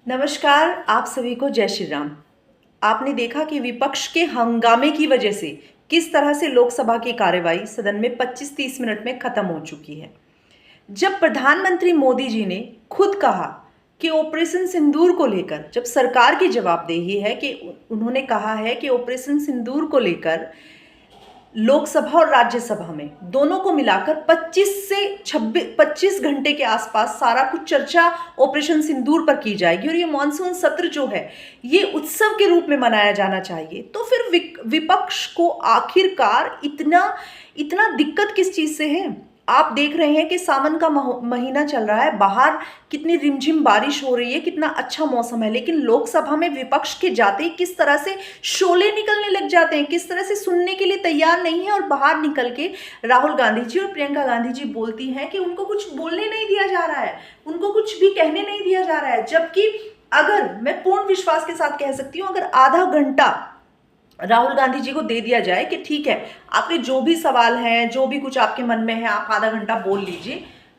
नमस्कार, आप सभी को जय श्री राम। आपने देखा कि विपक्ष के हंगामे की वजह से किस तरह से लोकसभा की कार्यवाही सदन में 25-30 मिनट में खत्म हो चुकी है। जब प्रधानमंत्री मोदी जी ने खुद कहा कि ऑपरेशन सिंदूर को लेकर, जब सरकार की जवाबदेही है कि उन्होंने कहा है कि ऑपरेशन सिंदूर को लेकर लोकसभा और राज्यसभा में दोनों को मिलाकर 25 घंटे के आसपास सारा कुछ चर्चा ऑपरेशन सिंदूर पर की जाएगी और ये मॉनसून सत्र जो है ये उत्सव के रूप में मनाया जाना चाहिए। तो फिर विपक्ष को आखिरकार इतना इतना दिक्कत किस चीज से है? आप देख रहे हैं कि सावन का महीना चल रहा है, बाहर कितनी रिमझिम बारिश हो रही है, कितना अच्छा मौसम है, लेकिन लोकसभा में विपक्ष के जाते ही किस तरह से शोले निकलने लग जाते हैं, किस तरह से सुनने के लिए तैयार नहीं है और बाहर निकल के राहुल गांधी जी और प्रियंका गांधी जी बोलती हैं कि उनको कुछ बोलने नहीं दिया जा रहा है, उनको कुछ भी कहने नहीं दिया जा रहा है। जबकि अगर मैं पूर्ण विश्वास के साथ कह सकती हूँ, अगर आधा घंटा राहुल गांधी जी को दे दिया जाए कि ठीक है, आपके जो भी सवाल हैं, जो भी कुछ आपके मन में है, आप आधा घंटा बोल लीजिए,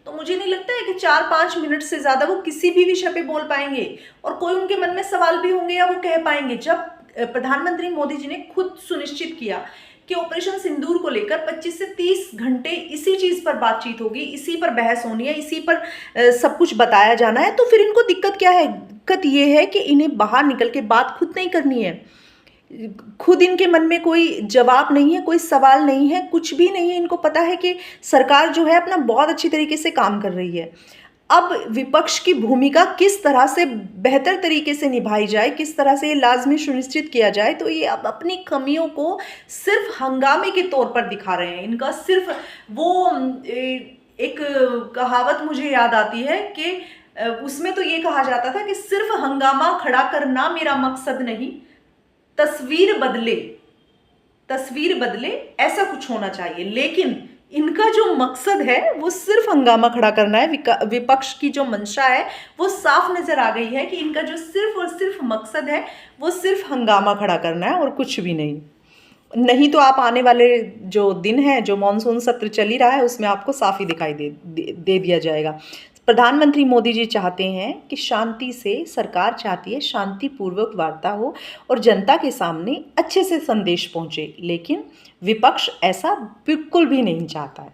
तो मुझे नहीं लगता है कि 4-5 मिनट से ज्यादा वो किसी भी विषय पे बोल पाएंगे और कोई उनके मन में सवाल भी होंगे या वो कह पाएंगे। जब प्रधानमंत्री मोदी जी ने खुद सुनिश्चित किया कि ऑपरेशन सिंदूर को लेकर 25 से 30 घंटे इसी चीज पर बातचीत होगी, इसी पर बहस होनी है, इसी पर सब कुछ बताया जाना है, तो फिर इनको दिक्कत क्या है? दिक्कत ये है कि इन्हें बाहर निकल के बात खुद नहीं करनी है, खुद इनके मन में कोई जवाब नहीं है, कोई सवाल नहीं है, कुछ भी नहीं है। इनको पता है कि सरकार जो है अपना बहुत अच्छी तरीके से काम कर रही है। अब विपक्ष की भूमिका किस तरह से बेहतर तरीके से निभाई जाए, किस तरह से ये लाजमी सुनिश्चित किया जाए, तो ये अब अपनी कमियों को सिर्फ हंगामे के तौर पर दिखा रहे हैं। इनका सिर्फ वो एक कहावत मुझे याद आती है कि उसमें तो ये कहा जाता था कि सिर्फ हंगामा खड़ा करना मेरा मकसद नहीं, तस्वीर बदले ऐसा कुछ होना चाहिए। लेकिन इनका जो मकसद है वो सिर्फ हंगामा खड़ा करना है। विपक्ष की जो मंशा है वो साफ नजर आ गई है कि इनका जो सिर्फ और सिर्फ मकसद है वो सिर्फ हंगामा खड़ा करना है और कुछ भी नहीं। नहीं तो आप आने वाले जो दिन हैं, जो मॉनसून सत्र चल ही रहा है, उसमें आपको साफ ही दिखाई दे दिया जाएगा। प्रधानमंत्री मोदी जी चाहते हैं कि शांति से, सरकार चाहती है शांतिपूर्वक वार्ता हो और जनता के सामने अच्छे से संदेश पहुंचे, लेकिन विपक्ष ऐसा बिल्कुल भी नहीं चाहता है।